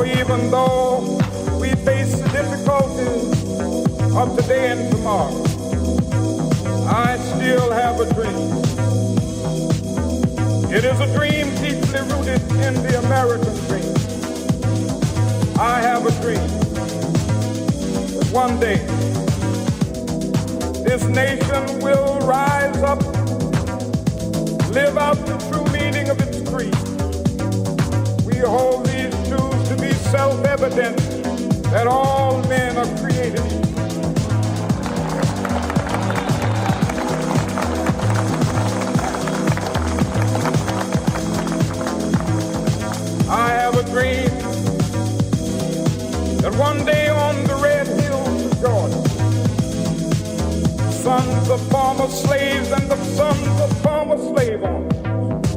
For even though we face the difficulties of today and tomorrow, I still have a dream. It is a dream deeply rooted in the American dream. I have a dream that one day this nation will rise up, live out the true meaning of its creed. We hold these truths to be self-evident that all men are created equal. I have a dream that one day on the red hills of Georgia, sons of former slaves and the sons of former slave owners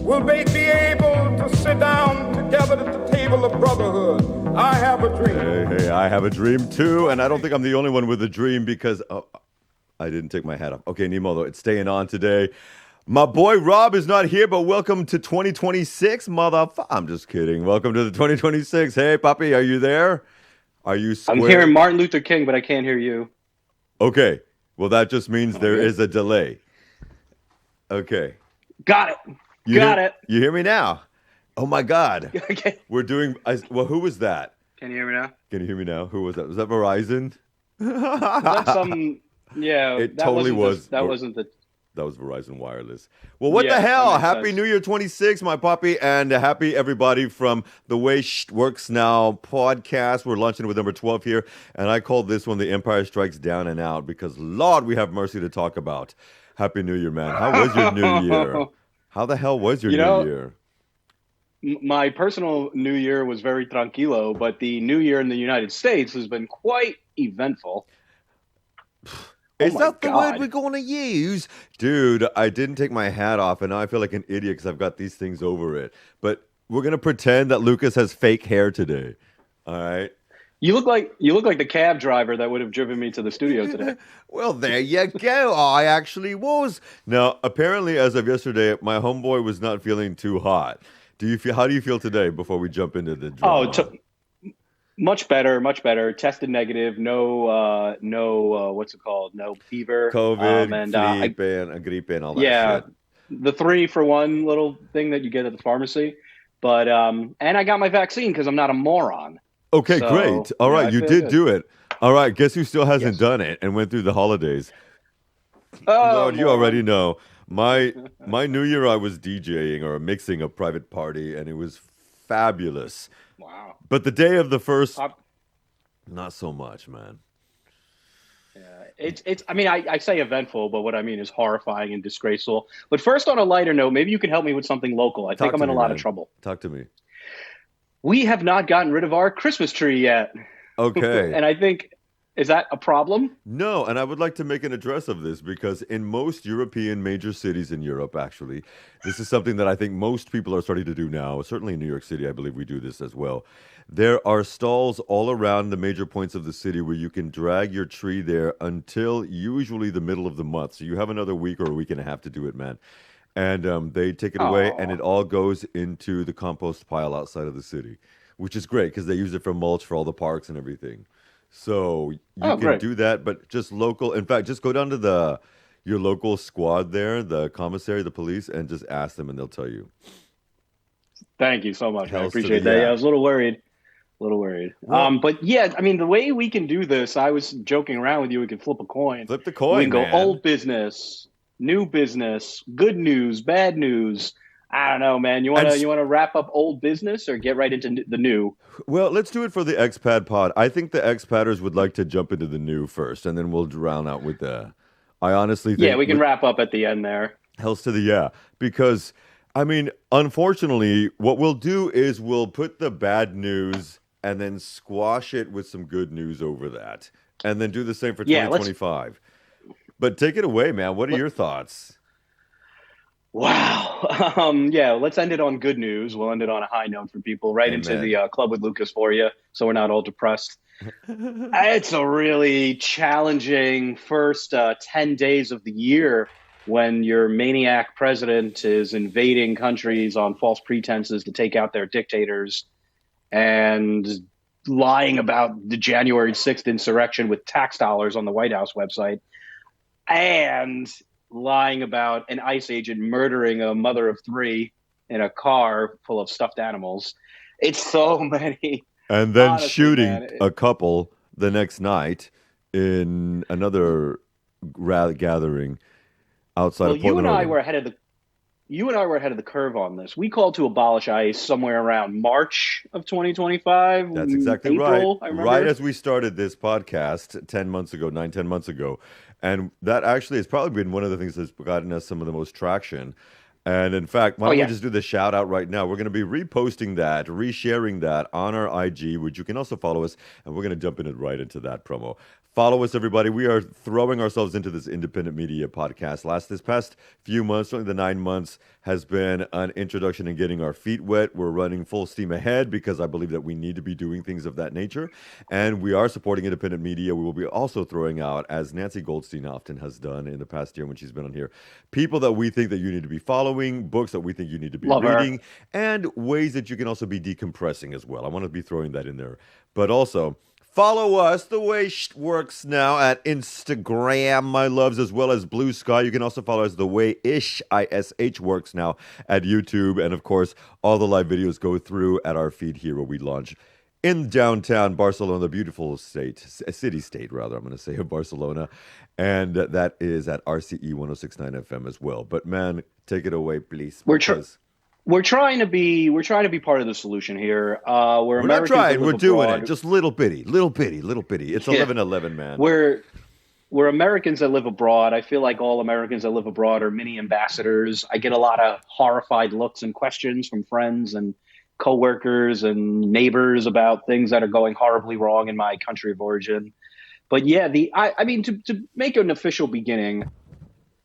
will be able to sit down together at the table of brotherhood. I have a dream. Hey, I have a dream too, and I don't think I'm the only one with a dream because I didn't take my hat off. Okay, Nemo, though, it's staying on today. My boy Rob is not here, but welcome to 2026, I'm just kidding. Welcome to the 2026. Hey, Papi, are you there? Are you square? I'm hearing Martin Luther King, but I can't hear you. Okay. Well, that just means there is a delay. Okay. Got it. You hear me now? Oh, my God. Okay. We're doing... Well, who was that? Can you hear me now? Can you hear me now? Who was that? Was that Verizon? That's some... Yeah. It totally was. That wasn't the... That was Verizon Wireless. Well, what the hell? Happy sense. New Year 26, my puppy, and happy everybody from the Way Shh Works Now podcast. We're launching with number 12 here, and I called this one The Empire Strikes Down and Out because, Lord, we have mercy to talk about. Happy New Year, man. How was your New Year? How the hell was your New Year? My personal New Year was very tranquilo, but the New Year in the United States has been quite eventful. Is that the word we're going to use? Dude, I didn't take my hat off, and now I feel like an idiot because I've got these things over it. But we're going to pretend that Lucas has fake hair today. All right? You look like the cab driver that would have driven me to the studio today. Well, there you go. I actually was. Now, apparently, as of yesterday, my homeboy was not feeling too hot. How do you feel today before we jump into the drama? Much better. Tested negative. No, what's it called? No fever. COVID, and gripe and all that shit. The 3-for-1 little thing that you get at the pharmacy. But, and I got my vaccine because I'm not a moron. Okay, so, great. All right, you did do it. All right, guess who still hasn't done it and went through the holidays? Lord, you already know. My New Year, I was DJing or mixing a private party, and it was fabulous. Wow. But the day of the first, not so much, man. Yeah, I say eventful, but what I mean is horrifying and disgraceful. But first, on a lighter note, maybe you can help me with something local. I think I'm in a lot of trouble. Talk to me. We have not gotten rid of our Christmas tree yet. Okay. And I think, is that a problem? No, and I would like to make an address of this because in most European major cities in Europe, actually, this is something that I think most people are starting to do now. Certainly in New York City, I believe we do this as well. There are stalls all around the major points of the city where you can drag your tree there until usually the middle of the month. So you have another week or a week and a half to do it, man. And they take it away, and it all goes into the compost pile outside of the city, which is great because they use it for mulch for all the parks and everything. So you can do that, but just local. In fact, just go down to your local squad there, the commissary, the police, and just ask them, and they'll tell you. Thank you so much. I appreciate that. Yeah, I was a little worried. Well, but yeah, I mean, the way we can do this, I was joking around with you. We can flip a coin. Flip the coin. We can go old business, new business, good news, bad news. I don't know, man. You want to wrap up old business or get right into the new? Well, let's do it for the expat pod. I think the expaters would like to jump into the new first, and then we'll drown out with the. I honestly think. Yeah, we can wrap up at the end there. Hells to the because I mean, unfortunately, what we'll do is we'll put the bad news and then squash it with some good news over that, and then do the same for 2025. But take it away, man. What are your thoughts? Wow. Let's end it on good news. We'll end it on a high note for people. Into the Club with Lucas for you, so we're not all depressed. It's a really challenging first 10 days of the year when your maniac president is invading countries on false pretenses to take out their dictators. and lying about the January 6th insurrection with tax dollars on the White House website, and lying about an ICE agent murdering a mother of three in a car full of stuffed animals. It's so many. And then Honestly, shooting man. a couple the next night in another gathering outside Well, of Portland, Oregon. you and I were ahead of the curve on this. We called to abolish ICE somewhere around March of 2025, That's exactly right. April, I Right remember. as we started this podcast 10 months ago, 9, 10 months ago. And that actually has probably been one of the things that's gotten us some of the most traction. And in fact, why Oh don't we yeah. just do the shout out right now? We're going to be reposting that, resharing that on our IG, which you can also follow us. And we're going to jump right into that promo. Follow us, everybody. We are throwing ourselves into this independent media podcast. This past few months, certainly the 9 months, has been an introduction in getting our feet wet. We're running full steam ahead because I believe that we need to be doing things of that nature. And we are supporting independent media. We will be also throwing out, as Nancy Goldstein often has done in the past year when she's been on here, people that we think that you need to be following, books that we think you need to be Love her. reading, and ways that you can also be decompressing as well. I want to be throwing that in there. But also, follow us the way works now at Instagram, my loves, as well as Blue Sky. You can also follow us the way ish, ISH, works now at YouTube. And of course, all the live videos go through at our feed here where we launch in downtown Barcelona, the beautiful city-state, rather, I'm going to say, of Barcelona. And that is at RCE 1069 FM as well. But man, take it away, please. We're trying to be part of the solution here. We're not trying, we're doing it. Just little bitty. It's Yeah. 11-11, man. We're Americans that live abroad. I feel like all Americans that live abroad are mini ambassadors. I get a lot of horrified looks and questions from friends and coworkers and neighbors about things that are going horribly wrong in my country of origin. But yeah, I mean, to make an official beginning,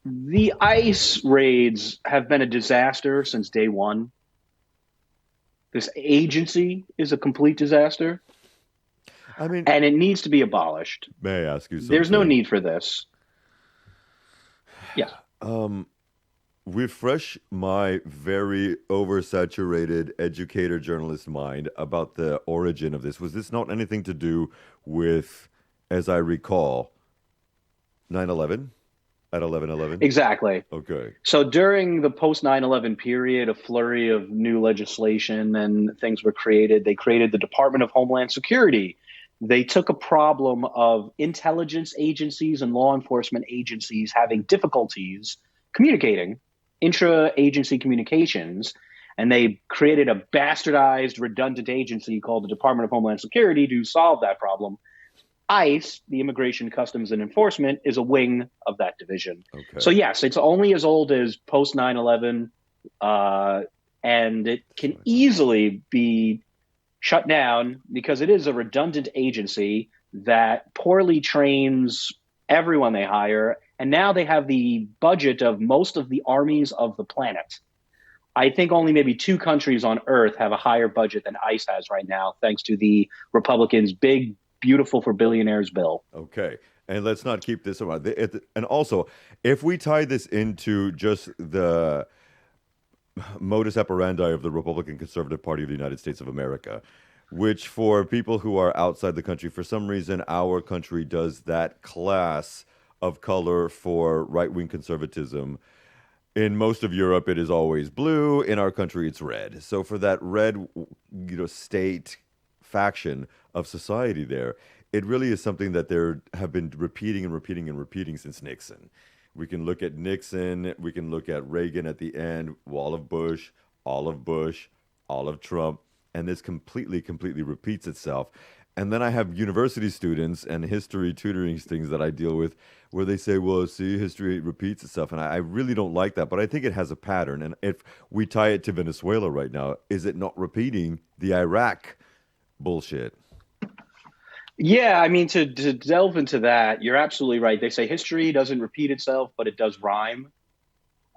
the ICE raids have been a disaster since day one. This agency is a complete disaster. I mean, and it needs to be abolished. May I ask you something? There's no need for this. Yes. Refresh my very oversaturated educator journalist mind about the origin of this. Was this not anything to do with, as I recall, 9/11 at 11/11? Exactly. Okay. So during the post 9/11 period, a flurry of new legislation and things were created. They created the Department of Homeland Security. They took a problem of intelligence agencies and law enforcement agencies having difficulties communicating, intra-agency communications, and they created a bastardized, redundant agency called the Department of Homeland Security to solve that problem. ICE, the Immigration, Customs, and Enforcement, is a wing of that division. Okay. So yes, it's only as old as post 9/11, and it can easily be shut down because it is a redundant agency that poorly trains everyone they hire, and now they have the budget of most of the armies of the planet. I think only maybe 2 countries on Earth have a higher budget than ICE has right now, thanks to the Republicans' big, beautiful for billionaires bill. Okay. And let's not keep this around. And also, if we tie this into just the modus operandi of the Republican Conservative Party of the United States of America, which for people who are outside the country, for some reason, our country does that class of color for right-wing conservatism. In most of Europe, it is always blue. In our country, it's red. So for that red, state faction of society there, it really is something that they have been repeating since Nixon. We can look at Nixon. We can look at Reagan at the end, all of Bush, all of Trump. And this completely repeats itself. And then I have university students and history tutoring things that I deal with where they say, well, see, history repeats itself. And I really don't like that. But I think it has a pattern. And if we tie it to Venezuela right now, is it not repeating the Iraq bullshit? Yeah, I mean, to delve into that, you're absolutely right. They say history doesn't repeat itself, but it does rhyme.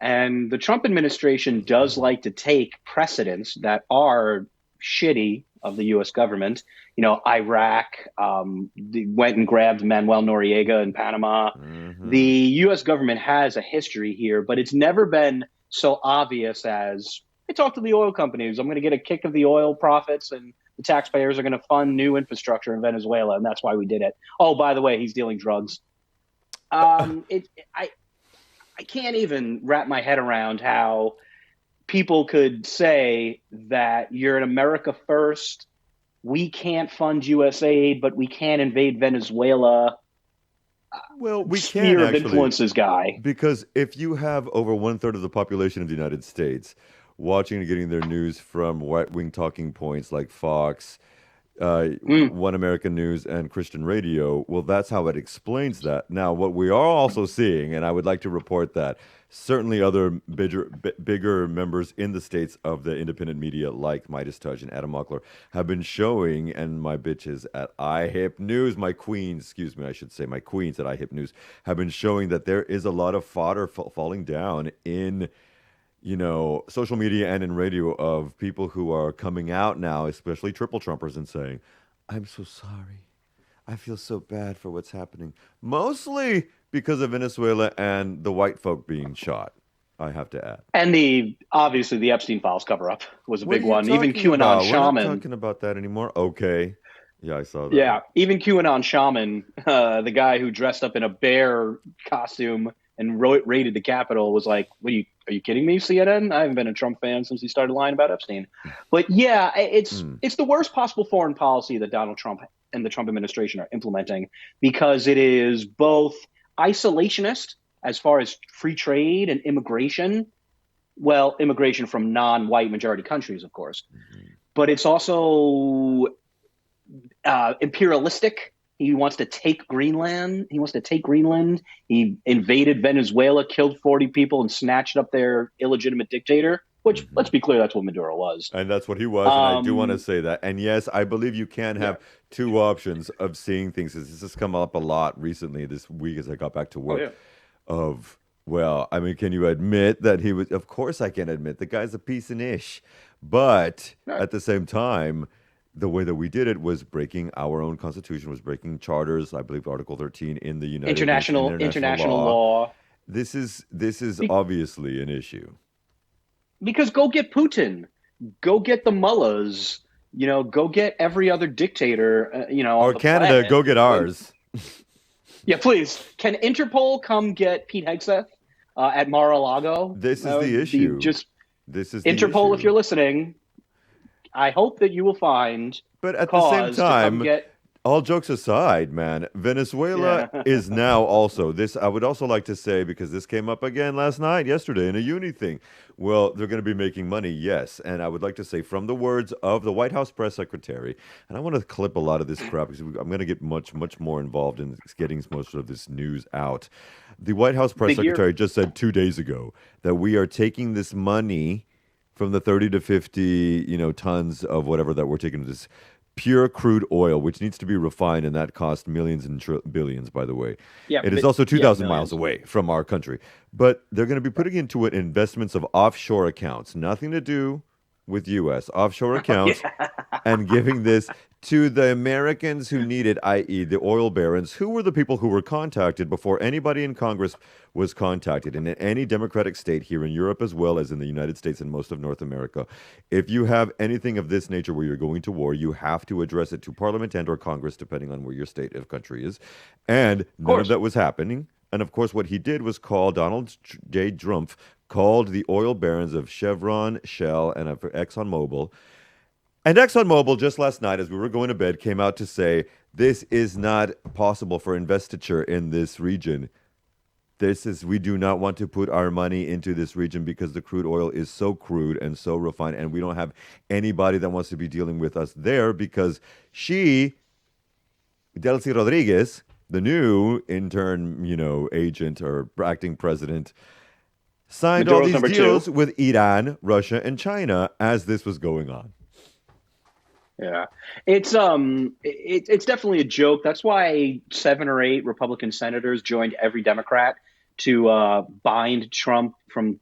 And the Trump administration does like to take precedents that are shitty of the U.S. government. You know, Iraq went and grabbed Manuel Noriega in Panama. Mm-hmm. The U.S. government has a history here, but it's never been so obvious as I talk to the oil companies. I'm going to get a kick of the oil profits and the taxpayers are going to fund new infrastructure in Venezuela, and that's why we did it. Oh, by the way, he's dealing drugs. I can't even wrap my head around how people could say that you're an America first. We can't fund USAID, but we can invade Venezuela. Well, we Sphere can of actually, influences guy. because if you have over 1/3 of the population of the United States watching and getting their news from right-wing talking points like Fox, One American News, and Christian Radio, well, that's how it explains that. Now, what we are also seeing, and I would like to report that certainly other bigger members in the states of the independent media like Midas Touch and Adam Mockler have been showing, and my bitches at iHip News, my queens, excuse me, I should say my queens at iHip News, have been showing that there is a lot of fodder falling down in social media and in radio of people who are coming out now, especially triple Trumpers, and saying, I'm so sorry. I feel so bad for what's happening. Mostly because of Venezuela and the white folk being shot, I have to add. And obviously the Epstein Files cover-up was a What big are you one. Even talking QAnon about? We're not Shaman. talking about that anymore. Okay. Yeah, I saw that. Yeah, even QAnon Shaman, the guy who dressed up in a bear costume and raided the Capitol, was like, "Are you kidding me, CNN? I haven't been a Trump fan since he started lying about Epstein." But yeah, it's the worst possible foreign policy that Donald Trump and the Trump administration are implementing, because it is both isolationist as far as free trade and immigration. Well, immigration from non-white majority countries, of course, but it's also imperialistic. He wants to take Greenland. He invaded Venezuela, killed 40 people, and snatched up their illegitimate dictator, which, let's be clear, that's what Maduro was. And that's what he was, and I do want to say that. And yes, I believe you can have two options of seeing things. This has come up a lot recently this week as I got back to work. Can you admit that he was? Of course I can admit. The guy's a piece of ish. But at the same time, the way that we did it was breaking our own constitution, was breaking charters. I believe Article 13 in the United international law. This is obviously an issue. Because go get Putin, go get the mullahs, go get every other dictator, or Canada, planet. Go get ours. Yeah, please. Can Interpol come get Pete Hegseth at Mar-a-Lago? This is the issue. This is Interpol, issue. if you're listening, I hope that you will find. But at the same time, all jokes aside, man, Venezuela is now also this. I would also like to say, because this came up again yesterday in a uni thing. Well, they're going to be making money, yes. And I would like to say, from the words of the White House press secretary, and I want to clip a lot of this crap because I'm going to get much, much more involved in getting most of this news out. The White House press secretary just said 2 days ago that we are taking this money from the 30 to 50, tons of whatever that we're taking, this pure crude oil, which needs to be refined, and that costs millions and billions, by the way. Yeah, it is also 2,000 miles away from our country. But they're going to be putting into it investments of offshore accounts, nothing to do with U.S. offshore accounts, and giving this to the Americans who need it, i.e. the oil barons, who were the people who were contacted before anybody in Congress was contacted. And in any democratic state here in Europe, as well as in the United States and most of North America, if you have anything of this nature where you're going to war, you have to address it to Parliament and or Congress, depending on where your state of country is. And none of that was happening. And of course, what he did was call Donald J. Trump, called the oil barons of Chevron, Shell, and of ExxonMobil. And ExxonMobil, just last night, as we were going to bed, came out to say, this is not possible for investiture in this region. We do not want to put our money into this region because the crude oil is so crude and so refined, and we don't have anybody that wants to be dealing with us there because Delcy Rodriguez, the new intern, agent or acting president, signed Maduro's all these deals with Iran, Russia, and China as this was going on. Yeah, it's definitely a joke. That's why 7 or 8 Republican senators joined every Democrat to bind Trump from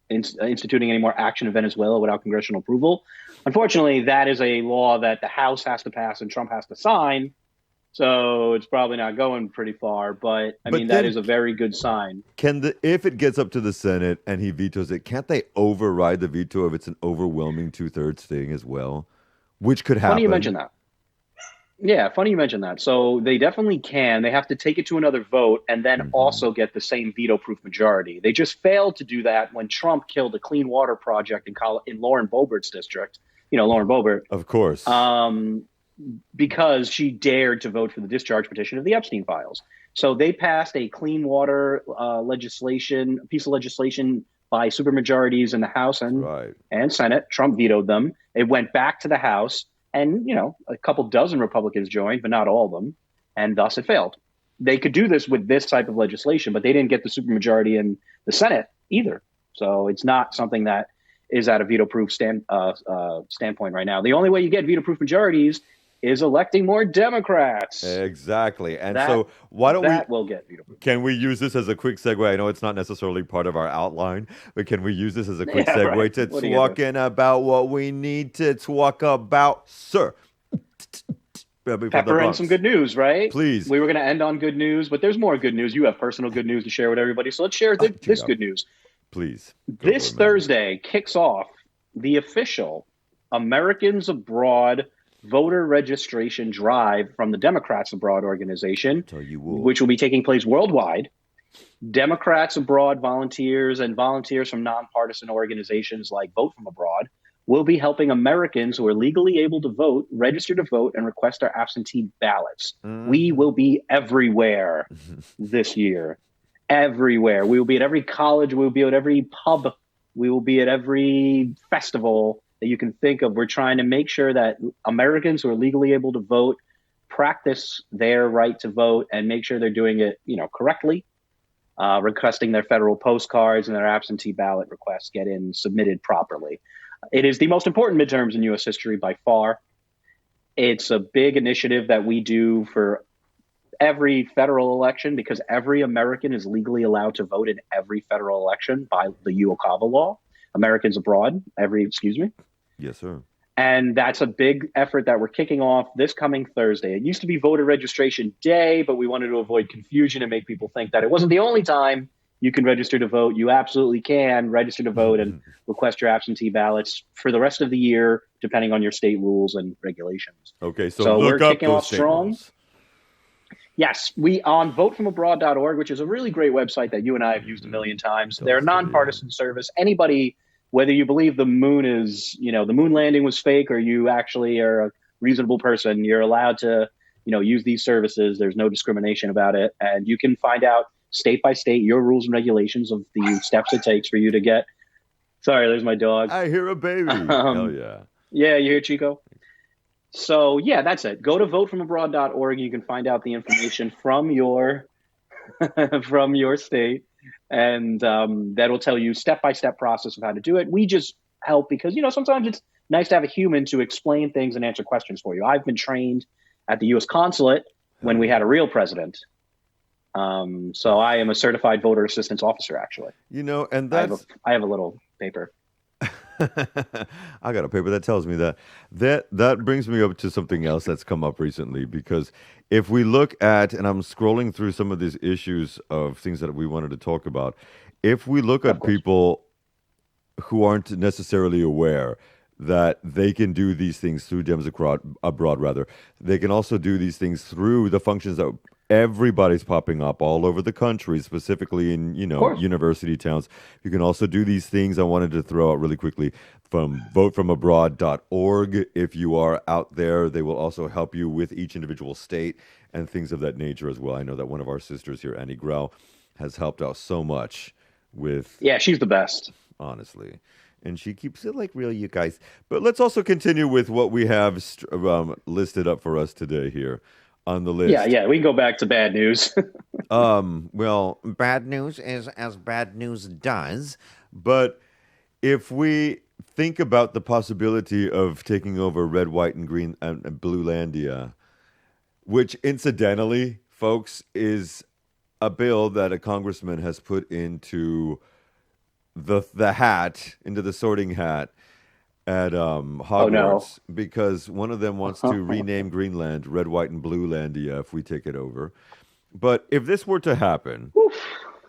instituting any more action in Venezuela without congressional approval. Unfortunately, that is a law that the House has to pass and Trump has to sign. So it's probably not going pretty far, but that is a very good sign. If it gets up to the Senate and he vetoes it, can't they override the veto if it's an overwhelming 2/3 thing as well? which could Funny you happen. mention that. Yeah, funny you mention that. So they definitely can. They have to take it to another vote and then Hmm. also get the same veto-proof majority. They just failed to do that when Trump killed a clean water project in Lauren Boebert's district. Lauren Boebert, Of course. um, because she dared to vote for the discharge petition of the Epstein files. So they passed a clean water piece of legislation by supermajorities in the House That's and right. Senate. Trump vetoed them. It went back to the House, and a couple dozen Republicans joined, but not all of them, and thus it failed. They could do this with this type of legislation, but they didn't get the supermajority in the Senate either. So it's not something that is at a veto-proof standpoint right now. The only way you get veto-proof majorities is electing more Democrats. Exactly. And That so why don't we that will get veto-proof. can we use this as a quick segue? I know it's not necessarily part of our outline, but can we use this as a quick Yeah, right. segue to What are you gonna do? talking about what we need to talk about, sir? From the Pepper in some Bronx. good news, right? Please. We were going to end on good news, but there's more good news. You have personal good news to share with everybody, so let's share What you this got? good news. Please. Go for This it, man. Thursday kicks off the official Americans Abroad voter registration drive from the Democrats Abroad organization, Tell you what. which will be taking place worldwide. Democrats Abroad volunteers and volunteers from nonpartisan organizations like Vote from Abroad will be helping Americans who are legally able to vote register to vote and request their absentee ballots. We Hmm. will be everywhere this year. Everywhere. We will be at every college. We will be at every pub. We will be at every festival that you can think of. We're trying to make sure that Americans who are legally able to vote practice their right to vote and make sure they're doing it, correctly. Requesting their federal postcards and their absentee ballot requests get in submitted properly. It is the most important midterms in U.S. history by far. It's a big initiative that we do for every federal election because every American is legally allowed to vote in every federal election by the UOCAVA law. Americans abroad, excuse me. Yes, sir. And that's a big effort that we're kicking off this coming Thursday. It used to be voter registration day, but we wanted to avoid confusion and make people think that it wasn't the only time you can register to vote. You absolutely can register to vote and request your absentee ballots for the rest of the year, depending on your state rules and regulations. Okay, so So we're look up kicking those off state strong. rules. Yes, we on votefromabroad.org, which is a really great website that you and I have used a million times. Tell They're a us to be on. nonpartisan service. Anybody, whether you believe the moon is, the moon landing was fake or you actually are a reasonable person, you're allowed to, use these services. There's no discrimination about it. And you can find out state by state your rules and regulations of the steps it takes for you to get. Sorry, there's my dog. I hear a baby. Hell Um, yeah. yeah, you hear Chico? So yeah, that's it. Go to votefromabroad.org. You can find out the information from your from your state, and that'll tell you step by step process of how to do it. We just help because sometimes it's nice to have a human to explain things and answer questions for you. I've been trained at the U.S. consulate Hell when we had yeah. a real president. So I am a certified voter assistance officer. Actually, And I have a that's I have a little paper. I got a paper that tells me that. That brings me up to something else that's come up recently because if we look at and I'm scrolling through some of these issues of things that we wanted to talk about, if we look Of at course. people who aren't necessarily aware that they can do these things through abroad rather. They can also do these things through the functions that everybody's popping up all over the country, specifically in, Of course. university towns. You can also do these things. I wanted to throw out really quickly from votefromabroad.org. If you are out there, they will also help you with each individual state and things of that nature as well. I know that one of our sisters here, Annie Grau, has helped out so much with Yeah, she's the best. honestly. And she keeps it like real, you guys. But let's also continue with what we have listed up for us today here on the Yeah, list. yeah. We can go back to bad news. Well, bad news is as bad news does. But if we think about the possibility of taking over red, white, and green and blue landia, which incidentally, folks, is a bill that a congressman has put into the hat into the sorting hat at Oh no. Hogwarts because one of them wants to rename Greenland Red, White, and Blue Landia if we take it over. But if this were to happen,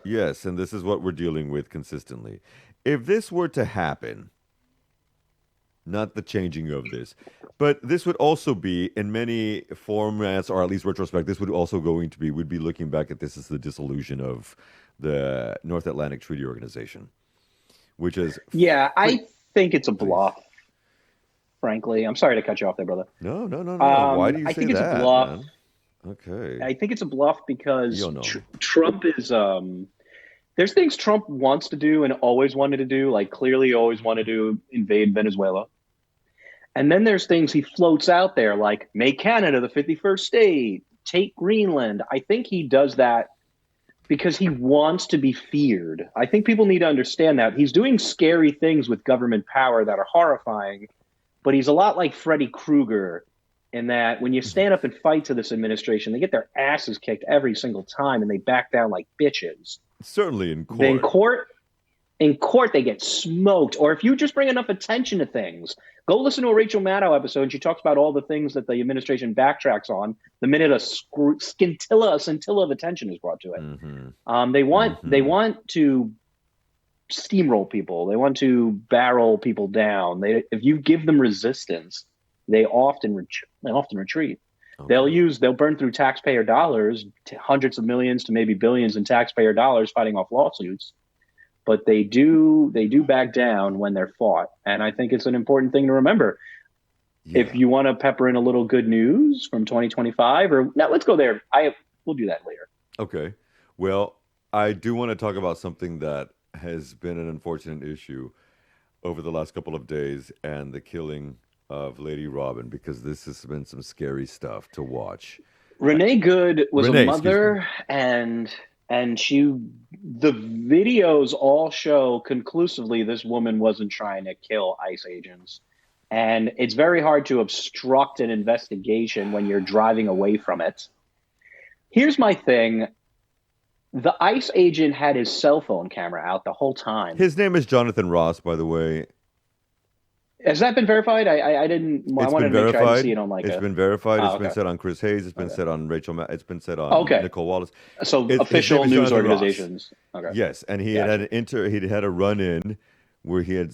yes, and this is what we're dealing with consistently. If this were to happen, not the changing of this. But this would also be, in many formats, or at least retrospect, this would also going to be, we'd be looking back at this as the dissolution of the North Atlantic Treaty Organization, which is, Yeah, I think it's a please. bluff, frankly. I'm sorry to cut you off there, brother. No, no, no, no, no. Why do you I say think it's a that, bluff. man? Okay. I think it's a bluff You because don't know. Trump is there's things Trump wants to do and always wanted to do, like clearly always wanted to invade Venezuela. And then there's things he floats out there like make Canada the 51st state, take Greenland. I think he does that because he wants to be feared. I think people need to understand that. He's doing scary things with government power that are horrifying, but he's a lot like Freddy Krueger in that when you stand up and fight to this administration, they get their asses kicked every single time and they back down like bitches. Certainly in Then court. in court they get smoked. Or if you just bring enough attention to things, go listen to a Rachel Maddow episode and she talks about all the things that the administration backtracks on the minute a scintilla of attention is brought to it. They want to steamroll people. They want to barrel people down. If you give them resistance, they often retreat. Okay. They'll burn through taxpayer dollars, hundreds of millions to maybe billions in taxpayer dollars fighting off lawsuits, but they do back down when they're fought. And I think it's an important thing to remember. Yeah. If you want to pepper in a little good news from 2025, or now let's go there. We'll do that later. Okay. Well, I do want to talk about something that has been an unfortunate issue over the last couple of days and the killing of Lady Robin, because this has been some scary stuff to watch. Renee Good was Renee, a mother, and the videos all show conclusively this woman wasn't trying to kill ICE agents. And it's very hard to obstruct an investigation when you're driving away from it. Here's my thing. The ICE agent had his cell phone camera out the whole time. His name is Jonathan Ross, by the way. Has that been verified? I didn't. I It's wanted been to make sure I verified. didn't see it on like It's a. been verified. It's Oh, been okay. said on Chris Hayes. It's been Okay. said on It's been said on Okay. Nicole Wallace. So His official name is news Jonathan Ross. organizations. Okay. Yes, and he Gotcha. he'd had a run in where he had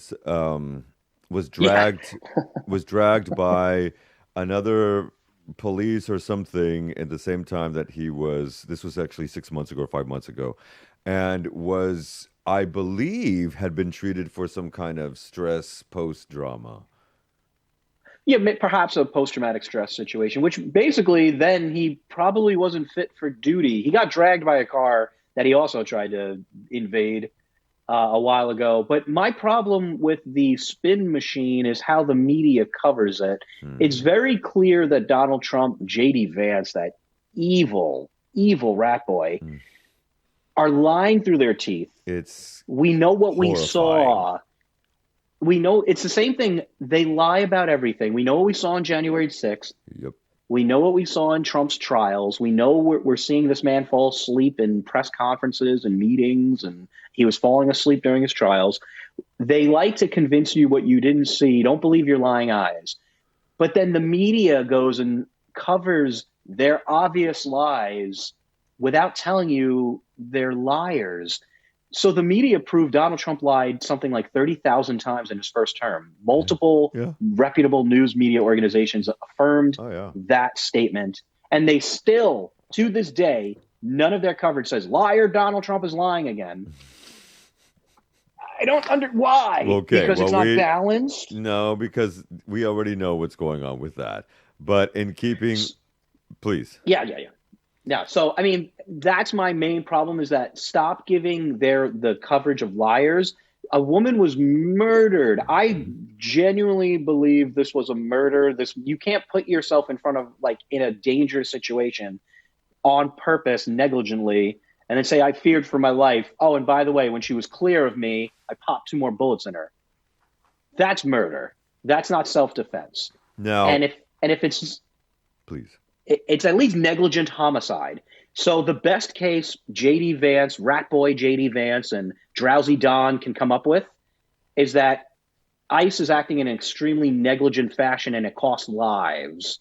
was Yeah. dragged by another police or something at the same time that this was actually 6 months ago or 5 months ago, and was, I believe, had been treated for some kind of stress post drama. Yeah, perhaps a post-traumatic stress situation, which basically then he probably wasn't fit for duty. He got dragged by a car that he also tried to invade a while ago. But my problem with the spin machine is how the media covers it. It's Hmm. very clear that Donald Trump, J.D. Vance, that evil, evil rat boy, Hmm. are lying through their teeth. It's We know what we horrifying. saw. We know it's the same thing. They lie about everything. We know what we saw on January 6th. Yep. We know what we saw in Trump's trials. We know we're seeing this man fall asleep in press conferences and meetings, and he was falling asleep during his trials. They like to convince you what you didn't see. Don't believe your lying eyes. But then the media goes and covers their obvious lies without telling you they're liars. So the media proved Donald Trump lied something like 30,000 times in his first term. Multiple Yeah. reputable news media organizations affirmed Oh yeah. that statement. And they still, to this day, none of their coverage says, liar, Donald Trump is lying again. I don't why? Okay, Because it's well, not balanced. No, because we already know what's going on with that. But in keeping, please. Yeah. So, I mean, that's my main problem is that stop giving the coverage of liars. A woman was murdered. I genuinely believe this was a murder. You can't put yourself in front of, like, in a dangerous situation on purpose, negligently, and then say, I feared for my life. Oh, and by the way, when she was clear of me, I popped 2 more bullets in her. That's murder. That's not self-defense. Now, And if it's please. it's at least negligent homicide. So the best case J.D. Vance, rat boy J.D. Vance, and Drowsy Don can come up with is that ICE is acting in an extremely negligent fashion and it costs lives.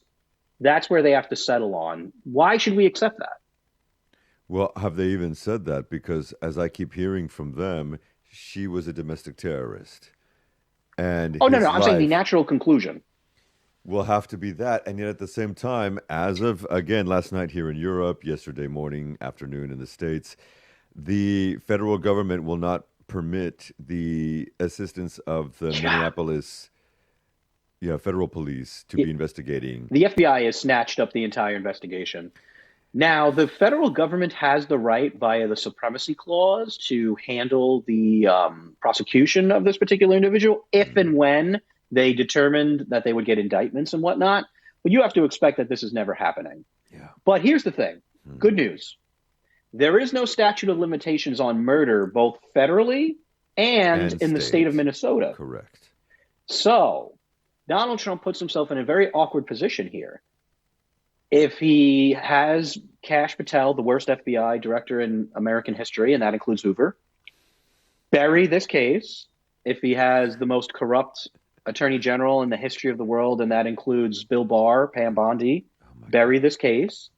That's where they have to settle on. Why should we accept that? Well, have they even said that? Because as I keep hearing from them, she was a domestic terrorist. And Oh, no, his no. I'm saying the life natural conclusion. will have to be that. And yet at the same time, as of, again, last night here in Europe, yesterday morning, afternoon in the States, the federal government will not permit the assistance of the Yeah. Minneapolis, federal police to be investigating. The FBI has snatched up the entire investigation. Now, the federal government has the right via the Supremacy Clause to handle the prosecution of this particular individual if and when they determined that they would get indictments and whatnot. But you have to expect that this is never happening. Yeah. But here's the thing. Good news. There is no statute of limitations on murder, both federally and in the state of Minnesota. Correct. So Donald Trump puts himself in a very awkward position here. If he has Kash Patel, the worst FBI director in American history, and that includes Hoover, bury this case. If he has the most corrupt attorney general in the history of the world, and that includes Bill Barr, Pam Bondi, bury this case.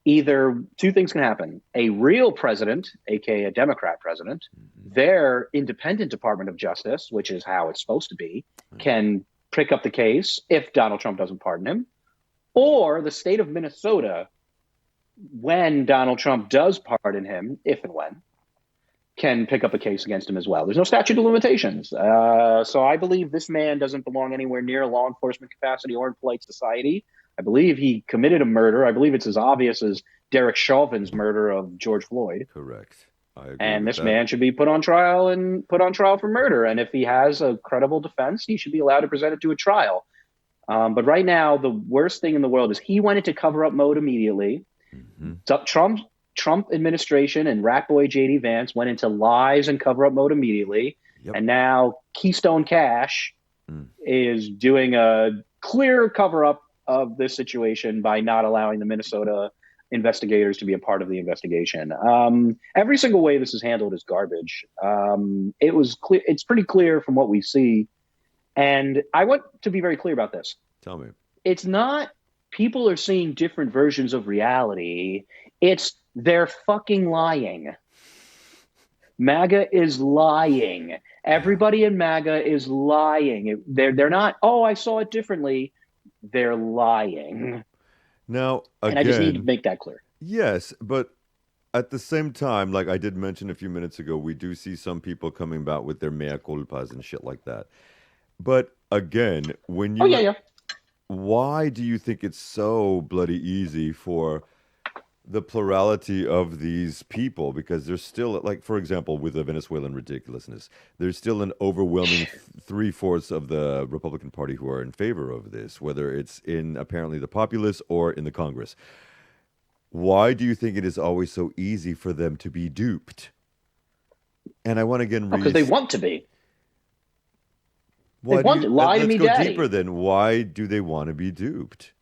Either two things can happen. A real president, aka a Democrat president, their independent Department of Justice, which is how it's supposed to be, can pick up the case if Donald Trump doesn't pardon him. Or the state of Minnesota, when Donald Trump does pardon him, if and when, can pick up a case against him as well. There's no statute of limitations. So I believe this man doesn't belong anywhere near law enforcement capacity or in polite society. I believe he committed a murder. I believe it's as obvious as Derek Chauvin's murder of George Floyd. Correct. I agree and with this that. man should be put on trial for murder. And if he has a credible defense, he should be allowed to present it to a trial. But right now, the worst thing in the world is he went into cover-up mode immediately. So Trump administration and rat boy J.D. Vance went into lies and cover-up mode immediately. Yep. And now Keystone Cash is doing a clear cover-up of this situation by not allowing the Minnesota investigators to be a part of the investigation. Every single way this is handled is garbage. It was clear. It's pretty clear from what we see. And I want to be very clear about this. Tell me. It's not people are seeing different versions of reality. It's they're fucking lying. MAGA is lying. Everybody in MAGA is lying. They're not, oh, I saw it differently. They're lying. Now, again, and I just need to make that clear. Yes, but at the same time, like I did mention a few minutes ago, we do see some people coming back with their mea culpas and shit like that. But again, when you... Why do you think it's so bloody easy for the plurality of these people? Because there's still, like, for example, with the Venezuelan ridiculousness, there's still an overwhelming 3/4 of the Republican Party who are in favor of this, whether it's in apparently the populace or in the Congress. Why do you think it is always so easy for them to be duped? And I want to again because they want to be. Lie to me, Daddy. Let's go deeper then. Why do they want to be duped?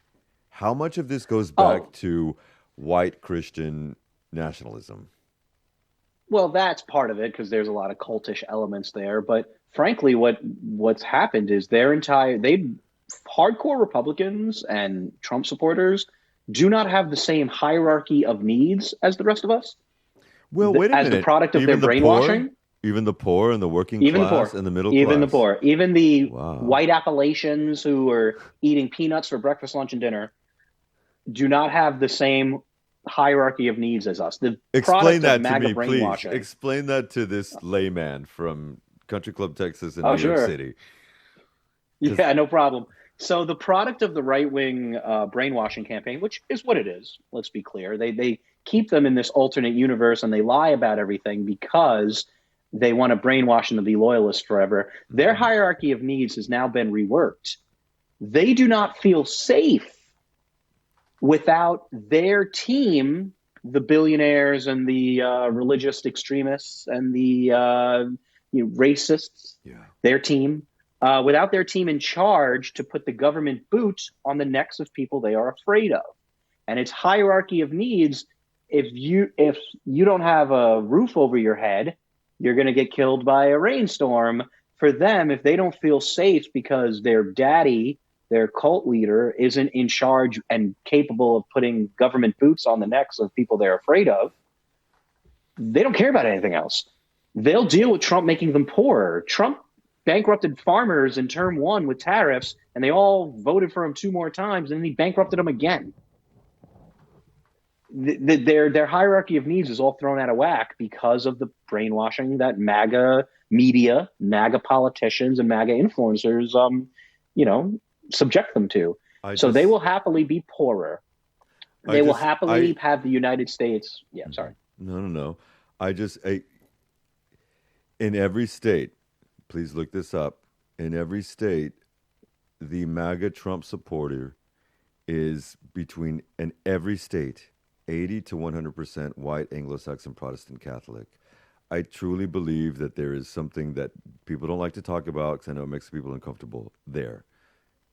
How much of this goes back to white Christian nationalism? Well, that's part of it because there's a lot of cultish elements there. But frankly, what's happened is hardcore Republicans and Trump supporters do not have the same hierarchy of needs as the rest of us. Well, wait a minute. As the product of their brainwashing. Even the poor and the working class and the middle class. Even the poor. Even the white Appalachians who are eating peanuts for breakfast, lunch, and dinner do not have the same hierarchy of needs as us. Explain that to me, please. Explain that to this layman from Country Club, Texas, in New York City. Yeah, no problem. So the product of the right-wing brainwashing campaign, which is what it is, let's be clear, they keep them in this alternate universe and they lie about everything because they want to brainwash them to be loyalists forever. Their hierarchy of needs has now been reworked. They do not feel safe without their team, the billionaires and the religious extremists and the racists, their team, without their team in charge to put the government boot on the necks of people they are afraid of. And it's hierarchy of needs. If you don't have a roof over your head, you're going to get killed by a rainstorm. For them, if they don't feel safe because their daddy, their cult leader, isn't in charge and capable of putting government boots on the necks of people they're afraid of, they don't care about anything else. They'll deal with Trump making them poorer. Trump bankrupted farmers in term one with tariffs, and they all voted for him 2 more times, and then he bankrupted them again. Their hierarchy of needs is all thrown out of whack because of the brainwashing that MAGA media, MAGA politicians, and MAGA influencers, subject them to. So they will happily be poorer. They will happily have the United States. Yeah, sorry. No. In every state, please look this up. In every state, the MAGA Trump supporter is between, in every state, 80 to 100% white Anglo-Saxon Protestant Catholic. I truly believe that there is something that people don't like to talk about because I know it makes people uncomfortable there.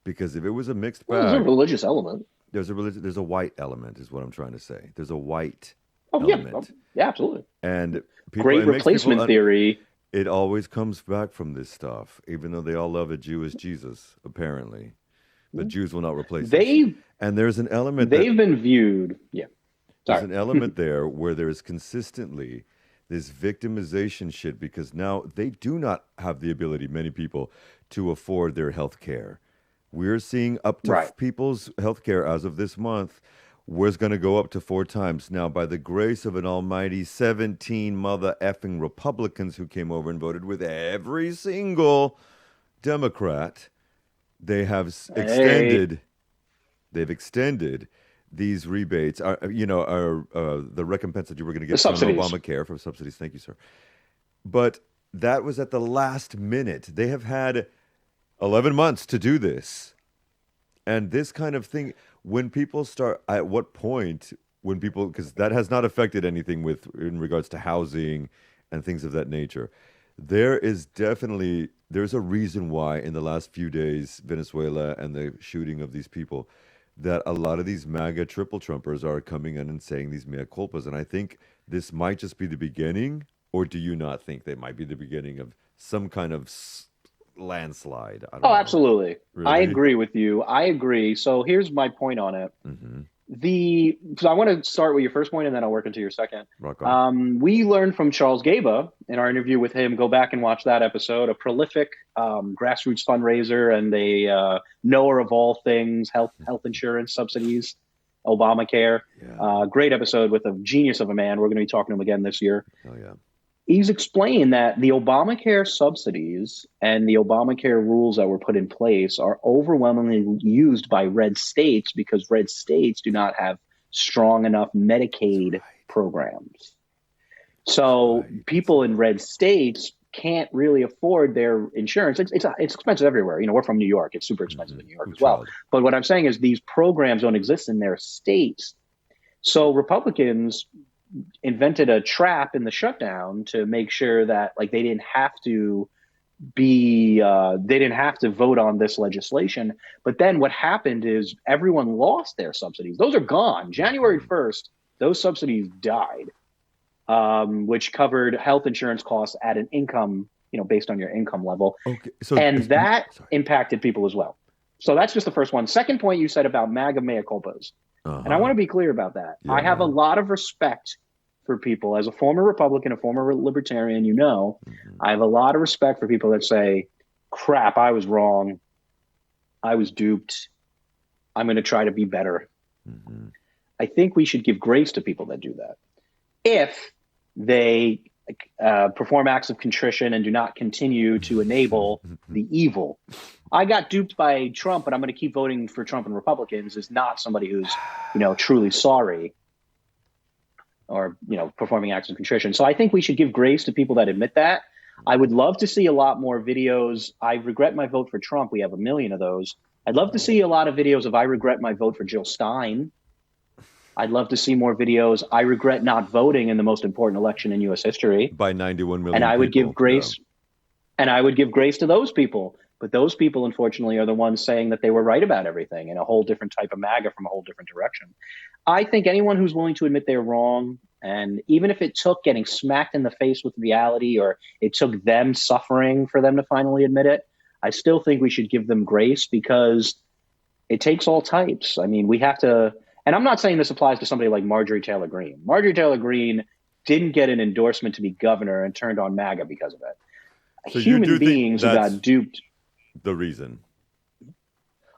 Because if it was a mixed bag, there's a religious element. There's a white element, is what I'm trying to say. There's a white element. Yeah, absolutely. And great replacement theory. It always comes back from this stuff, even though they all love a Jew as Jesus, apparently. But Jews will not replace us. And there's an element they've been viewed. Yeah. Sorry. There's an element there where there is consistently this victimization shit because now they do not have the ability, many people, to afford their health care. We're seeing up to people's health care as of this month was going to go up to 4 times. Now, by the grace of an almighty 17 mother effing Republicans who came over and voted with every single Democrat, they have extended these rebates, the recompense that you were going to get from Obamacare for subsidies. Thank you, sir. But that was at the last minute. They have had 11 months to do this. And this kind of thing, when people start, at what point, because that has not affected anything in regards to housing and things of that nature. There's a reason why in the last few days, Venezuela and the shooting of these people, that a lot of these MAGA triple Trumpers are coming in and saying these mea culpas. And I think this might just be the beginning, or do you not think they might be the beginning of some kind of landslide? I don't know. Absolutely. Really? I agree with you. I agree. So here's my point on it. Mm-hmm. So I want to start with your first point and then I'll work into your second. Rock on. We learned from Charles Gaba in our interview with him. Go back and watch that episode. A prolific grassroots fundraiser and a knower of all things, health insurance subsidies, Obamacare. Yeah. Great episode with a genius of a man. We're going to be talking to him again this year. Oh, yeah. He's explained that the Obamacare subsidies and the Obamacare rules that were put in place are overwhelmingly used by red states because red states do not have strong enough Medicaid programs. So people in red states can't really afford their insurance. It's expensive everywhere. We're from New York. It's super expensive in New York as well. But what I'm saying is these programs don't exist in their states. So Republicans invented a trap in the shutdown to make sure that they didn't have to vote on this legislation. But then what happened is everyone lost their subsidies. Those are gone. January 1st, those subsidies died, which covered health insurance costs at an income, based on your income level. Okay. So impacted people as well. So that's just the first one. Second point you said about MAGA mea culpas. Uh-huh. And I want to be clear about that. Yeah. I have a lot of respect for people. As a former Republican, a former libertarian, I have a lot of respect for people that say, crap, I was wrong. I was duped. I'm going to try to be better. Mm-hmm. I think we should give grace to people that do that. If they perform acts of contrition and do not continue to enable the evil. I got duped by Trump, but I'm going to keep voting for Trump and Republicans is not somebody who's, truly sorry or, performing acts of contrition. So I think we should give grace to people that admit that. I would love to see a lot more videos. I regret my vote for Trump. We have 1 million of those. I'd love to see a lot of videos of I regret my vote for Jill Stein. I'd love to see more videos. I regret not voting in the most important election in U.S. history. By 91 million And I would people. give grace. Yeah. And I would give grace to those people. But those people, unfortunately, are the ones saying that they were right about everything in a whole different type of MAGA from a whole different direction. I think anyone who's willing to admit they're wrong, and even if it took getting smacked in the face with reality or it took them suffering for them to finally admit it, I still think we should give them grace because it takes all types. I mean, we have to, and I'm not saying this applies to somebody like Marjorie Taylor Greene. Marjorie Taylor Greene didn't get an endorsement to be governor and turned on MAGA because of it. So you human do think beings who that's got duped. the reason?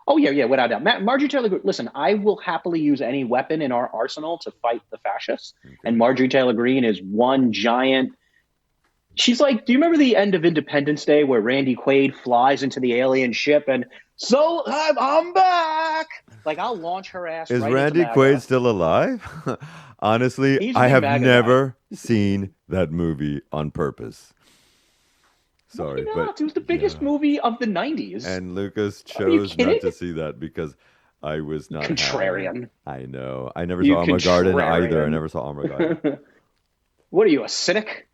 Oh yeah, without doubt. Marjorie Taylor Greene. Listen, I will happily use any weapon in our arsenal to fight the fascists. Okay. And Marjorie Taylor Greene is one giant. She's like, do you remember the end of Independence Day where Randy Quaid flies into the alien ship and so I'm back? Like, I'll launch her ass Is right Randy into Quaid MAGA. still alive? Honestly, He's a I big have MAGA never seen that movie on purpose. Why Sorry, but not? It was the biggest movie of the 90s. and Lucas Are you chose not kidding? to see that because I was not having it. Contrarian. I know. I never You saw Armageddon either. I contrarian. never saw Armageddon. What are you, a cynic?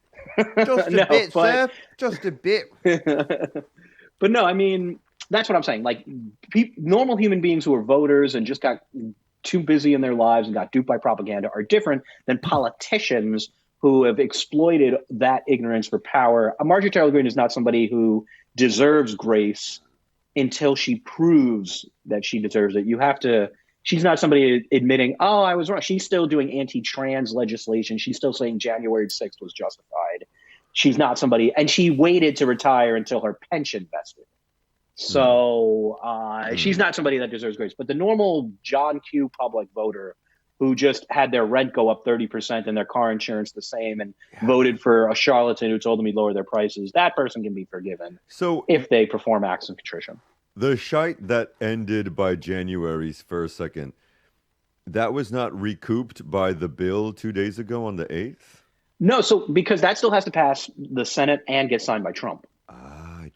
Just a No, bit, but- sir. Just a bit. But no, I mean, that's what I'm saying. Like, normal human beings who are voters and just got too busy in their lives and got duped by propaganda are different than politicians who have exploited that ignorance for power. Marjorie Taylor Greene is not somebody who deserves grace until she proves that she deserves it. You have to. She's not somebody admitting, oh, I was wrong. She's still doing anti-trans legislation. She's still saying January 6th was justified. She's not somebody, and she waited to retire until her pension vested. So she's not somebody that deserves grace. But the normal John Q. public voter who just had their rent go up 30% and their car insurance the same and voted for a charlatan who told them he'd lower their prices, that person can be forgiven if they perform acts of contrition. The shite that ended by January's 1st, 2nd, that was not recouped by the bill 2 days ago on the 8th? No, so because that still has to pass the Senate and get signed by Trump.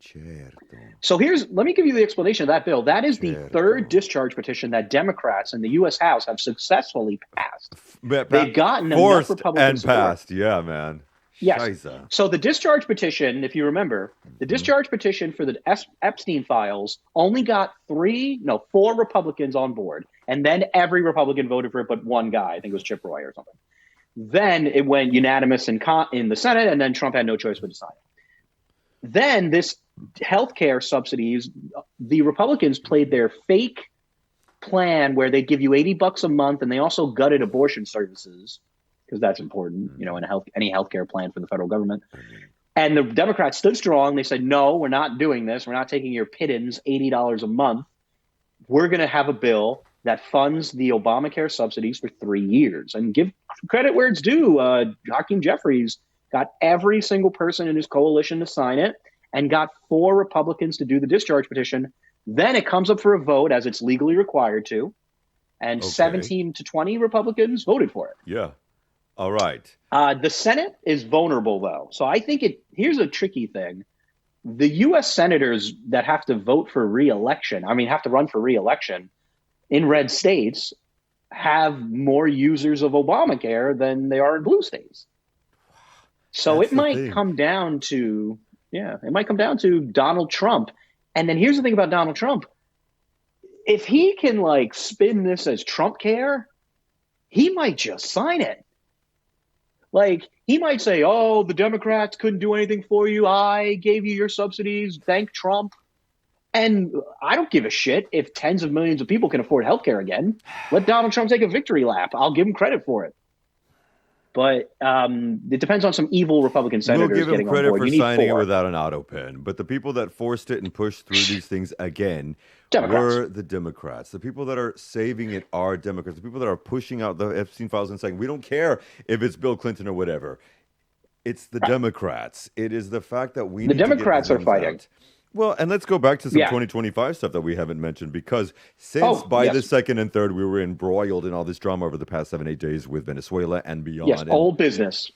Certo. So let me give you the explanation of that bill. That is the third discharge petition that Democrats in the U.S. House have successfully passed. They've gotten enough Republican and support. passed. Yeah, man. Yes. Scheisse. So the discharge petition, if you remember, the discharge petition for the Epstein files only got 4 Republicans on board. And then every Republican voted for it but one guy. I think it was Chip Roy or something. Then it went unanimous in the Senate, and then Trump had no choice but to sign it. Then this healthcare subsidies, the Republicans played their fake plan where they give you $80 a month, and they also gutted abortion services because that's important, in any healthcare plan for the federal government. And the Democrats stood strong. They said, no, we're not doing this. We're not taking your pittance, $80 a month. We're going to have a bill that funds the Obamacare subsidies for 3 years. And give credit where it's due. Hakeem Jeffries got every single person in his coalition to sign it and got 4 Republicans to do the discharge petition. Then it comes up for a vote as it's legally required to. And 17 to 20 Republicans voted for it. Yeah. All right. The Senate is vulnerable, though. So I think here's a tricky thing. The U.S. senators that have to vote for re-election, have to run for re-election in red states, have more users of Obamacare than they are in blue states. So it might come down to, Donald Trump. And then here's the thing about Donald Trump. If he can spin this as Trump care, he might just sign it. He might say, oh, the Democrats couldn't do anything for you. I gave you your subsidies. Thank Trump. And I don't give a shit if tens of millions of people can afford healthcare again. Let Donald Trump take a victory lap. I'll give him credit for it. But it depends on some evil Republican senators we'll give him getting credit on board. for signing it without an auto pen. But the people that forced it and pushed through these things again were the Democrats. The people that are saving it are Democrats. The people that are pushing out the Epstein files and saying, we don't care if it's Bill Clinton or whatever. It's the Democrats. It is the fact that we the Democrats are fighting. Out. Well, and let's go back to some 2025 stuff that we haven't mentioned, because since by the 2nd and 3rd, we were embroiled in all this drama over the past 7-8 days with Venezuela and beyond. Yes, old business.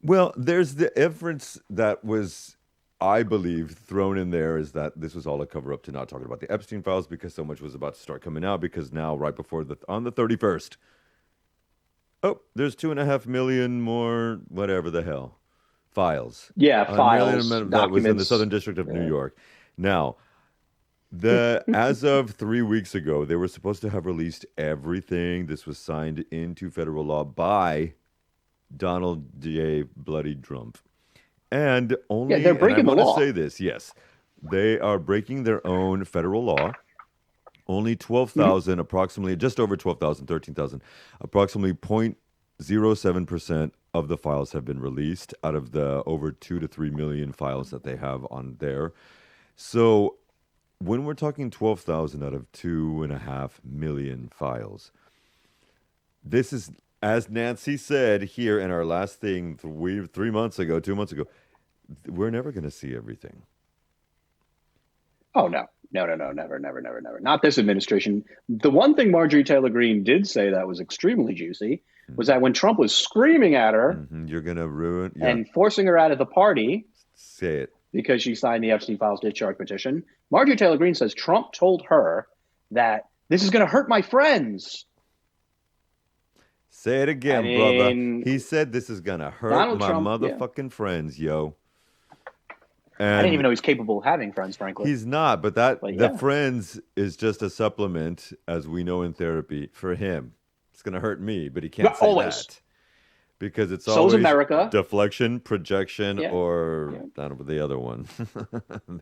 Well, there's the inference that was, I believe, thrown in there is that this was all a cover-up to not talking about the Epstein files because so much was about to start coming out, because now, right before on the 31st, there's 2.5 million more, whatever the hell. Files. Yeah, files. That was in the Southern District of New York. Now, as of 3 weeks ago, they were supposed to have released everything. This was signed into federal law by Donald J. Bloody Trump. And only, they're breaking the law. I want to say this, yes. They are breaking their own federal law. Only 12,000, approximately, just over 12,000, 13,000, approximately 0.07% of the files have been released out of the over 2 to 3 million files that they have on there. So when we're talking 12,000 out of 2.5 million files, this is, as Nancy said here in our last thing 2 months ago, we're never going to see everything. Oh, no. No, never. Not this administration. The one thing Marjorie Taylor Greene did say that was extremely juicy was that when Trump was screaming at her, you're going to ruin and forcing her out of the party, say it, because she signed the Epstein Files discharge petition, Marjorie Taylor Greene says Trump told her that this is going to hurt my friends. Say it again, brother. He said this is going to hurt Donald my Trump, motherfucking friends, yo. And I didn't even know he's capable of having friends, frankly. He's not, but the friends is just a supplement, as we know in therapy, for him. It's going to hurt me, but he can't say that. Because it's always America. Deflection, projection, or I don't know, the other one.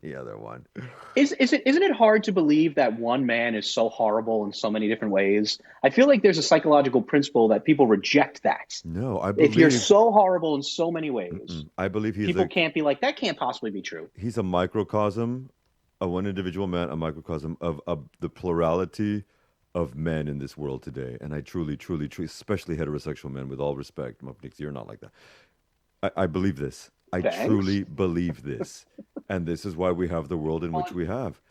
The other one. Isn't it hard to believe that one man is so horrible in so many different ways? I feel like there's a psychological principle that people reject that. No, I believe... If you're so horrible in so many ways, I believe people can't be like, that can't possibly be true. He's a microcosm, one individual man, a microcosm of the plurality of men in this world today. And I truly, especially heterosexual men, with all respect, you're not like that. I believe this. Thanks. Truly believe this. And this is why we have the world in which we have.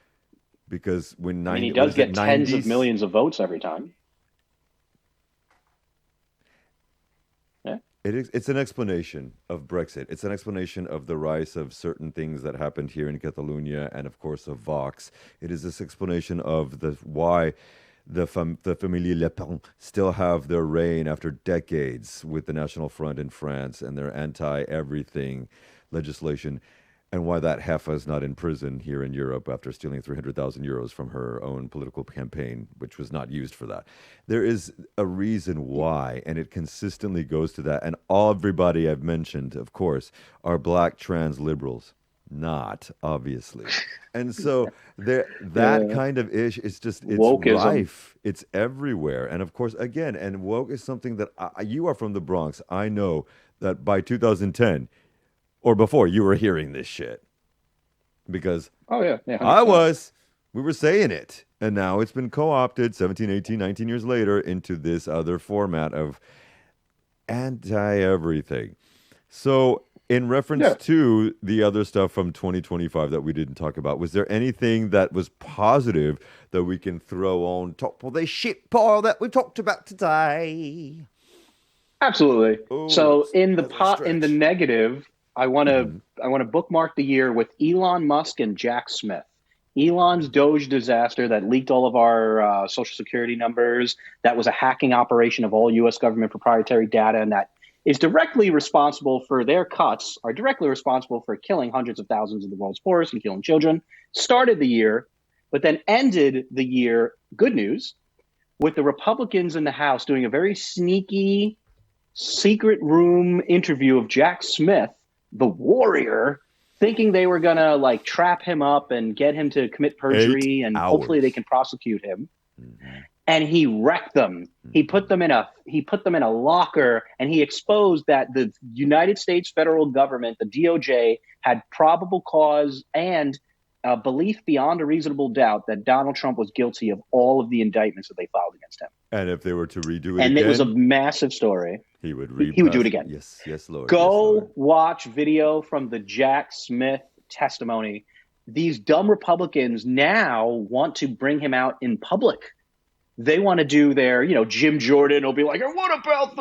Because when he does get tens of millions of votes every time. Yeah. It's an explanation of Brexit. It's an explanation of the rise of certain things that happened here in Catalonia and, of course, of Vox. It is this explanation of why the Famille Le Pen still have their reign after decades with the National Front in France and their anti-everything legislation, and why that heifer is not in prison here in Europe after stealing 300,000 euros from her own political campaign, which was not used for that. There is a reason why, and it consistently goes to that. And everybody I've mentioned, of course, are black trans liberals. Not, obviously. And so that kind of ish is it's wokeism. Rife. It's everywhere. And of course, again, and woke is something that you are from the Bronx. I know that by 2010 or before, you were hearing this shit. Because we were saying it. And now it's been co-opted 17, 18, 19 years later into this other format of anti-everything. So in reference to the other stuff from 2025 that we didn't talk about, was there anything that was positive that we can throw on top of the shit pile that we talked about today? Absolutely. Ooh, so in the negative, I want to bookmark the year with Elon Musk and Jack Smith. Elon's Doge disaster that leaked all of our Social Security numbers. That was a hacking operation of all U.S. government proprietary data, and that is directly responsible for their cuts, are directly responsible for killing hundreds of thousands of the world's poorest and killing children. Started the year, but then ended the year, good news, with the Republicans in the House doing a very sneaky secret room interview of Jack Smith, the warrior, thinking they were going to trap him up and get him to commit perjury and hopefully they can prosecute him. Mm-hmm. And he wrecked them. He put them in a locker, and he exposed that the United States federal government, the DOJ, had probable cause and belief beyond a reasonable doubt that Donald Trump was guilty of all of the indictments that they filed against him. And if they were to redo it and again, it was a massive story. He would do it again. Yes, Lord. Go watch video from the Jack Smith testimony. These dumb Republicans now want to bring him out in public. They want to do their, Jim Jordan will be like, what about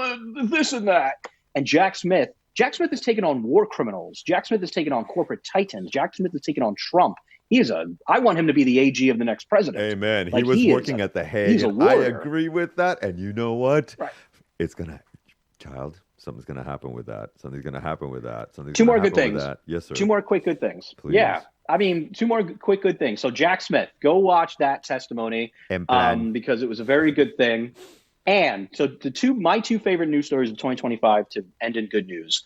this and that? And Jack Smith has taken on war criminals. Jack Smith has taken on corporate titans. Jack Smith has taken on Trump. I want him to be the AG of the next president. Amen. He was working at the Hague. He's a warrior. I agree with that. And you know what? Right. Something's going to happen with that. Something's going to happen with that. Two more good things. Yes, sir. Two more quick good things. Please. Yeah. Two more quick good things. So Jack Smith, go watch that testimony because it was a very good thing. And so my two favorite news stories of 2025 to end in good news.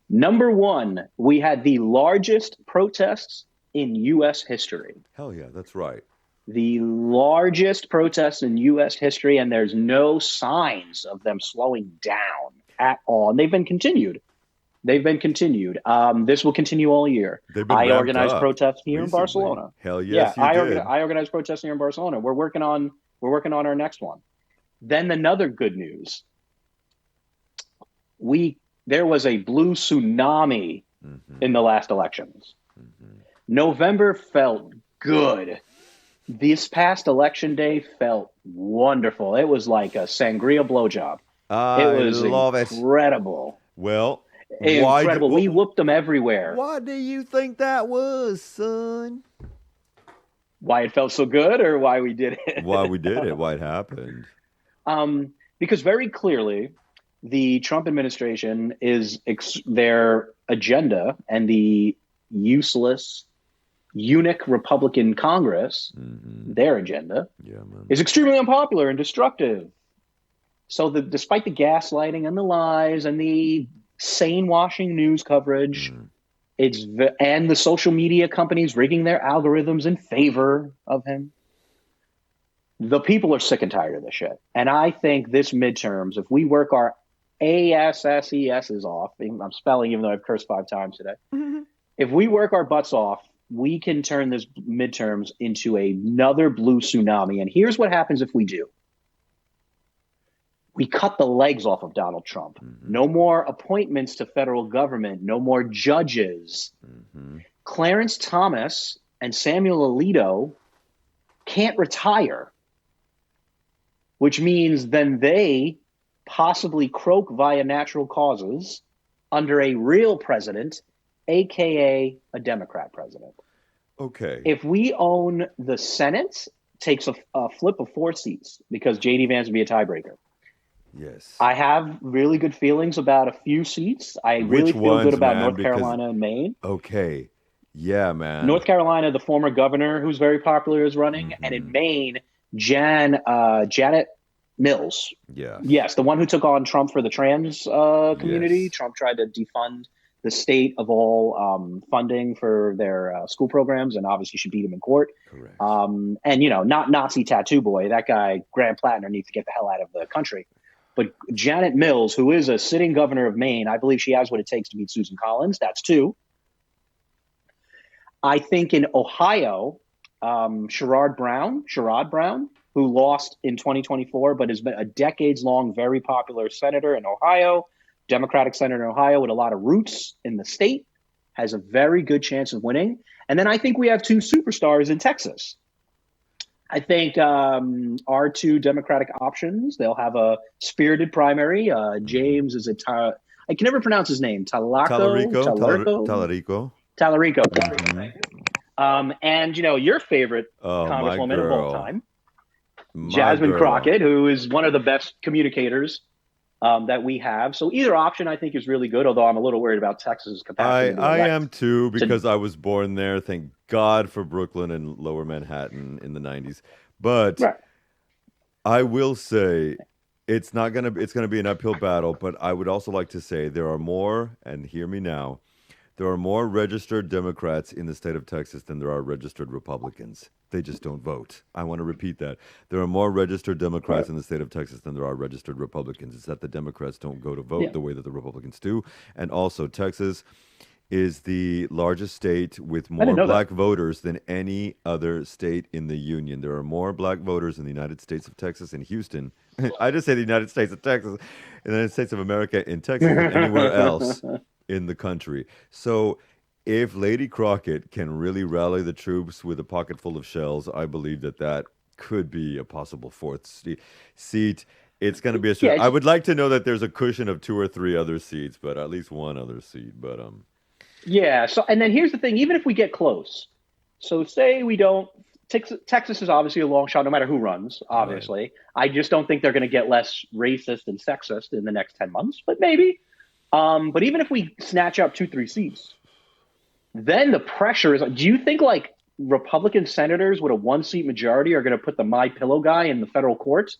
Number one, we had the largest protests in U.S. history. Hell yeah, that's right. The largest protests in U.S. history, and there's no signs of them slowing down. at all. And they've been continued. This will continue all year. They've been I ramped organized up protests here in recently. Barcelona. Hell yes, yeah, you did. I organized protests here in Barcelona. We're working on our next one. Then another good news. There was a blue tsunami in the last elections. November felt good. This past election day felt wonderful. It was like a sangria blowjob. It was incredible. Well, incredible. We whooped them everywhere. Why do you think that was, son? Why it felt so good, or why we did it? Why we did it? Why it happened? Because very clearly, the Trump administration is their agenda and the useless eunuch Republican Congress, their agenda, is extremely unpopular and destructive. So despite the gaslighting and the lies and the sane-washing news coverage, and the social media companies rigging their algorithms in favor of him, the people are sick and tired of this shit. And I think this midterms, if we work our ASSESs off, I'm spelling even though I've cursed 5 times today, if we work our butts off, we can turn this midterms into another blue tsunami. And here's what happens if we do. We cut the legs off of Donald Trump. No more appointments to federal government. No more judges. Clarence Thomas and Samuel Alito can't retire, which means then they possibly croak via natural causes under a real president, a.k.a. a Democrat president. Okay. If we own the Senate, takes a flip of 4 seats because J.D. Vance would be a tiebreaker. Yes. I have really good feelings about a few seats. I really feel good about North Carolina and Maine. Okay. Yeah, man. North Carolina, the former governor who's very popular is running. And in Maine, Janet Mills. Yeah. Yes, the one who took on Trump for the trans community. Yes. Trump tried to defund the state of all funding for their school programs, and obviously she beat him in court. Correct. And, not Nazi tattoo boy. That guy, Graham Plattner, needs to get the hell out of the country. But Janet Mills, who is a sitting governor of Maine, I believe she has what it takes to beat Susan Collins. That's 2. I think in Ohio, Sherrod Brown, who lost in 2024, but has been a decades-long, very popular senator in Ohio, Democratic senator in Ohio with a lot of roots in the state, has a very good chance of winning. And then I think we have 2 superstars in Texas. I think our 2 Democratic options, they'll have a spirited primary. James is I can never pronounce his name. Tallarico. And, your favorite congresswoman of all time, Jasmine Crockett, who is one of the best communicators that we have. So either option I think is really good, although I'm a little worried about Texas's capacity. I am too, because I was born there. Thank God for Brooklyn and Lower Manhattan in the 90s. But I will say it's going to be an uphill battle, but I would also like to say there are more, and hear me now, there are more registered Democrats in the state of Texas than there are registered Republicans. They just don't vote. I want to repeat that. There are more registered Democrats in the state of Texas than there are registered Republicans. It's that the Democrats don't go to vote the way that the Republicans do. And also, Texas is the largest state with more black voters than any other state in the union. There are more black voters in the United States of Texas in Houston. I just say the United States of Texas, the United States of America in Texas than anywhere else in the country. So if Lady Crockett can really rally the troops with a pocket full of shells, I believe that could be a possible 4th seat. It's going to be I would like to know that there's a cushion of 2 or 3 other seats, but at least 1 other seat. But yeah. So, and then here's the thing: even if we get close, so say we don't. Texas is obviously a long shot, no matter who runs. Obviously, I just don't think they're going to get less racist and sexist in the next 10 months. But maybe. But even if we snatch up 2-3 seats, then the pressure is. Do you think Republican senators with a 1-seat majority are going to put the My Pillow guy in the federal courts?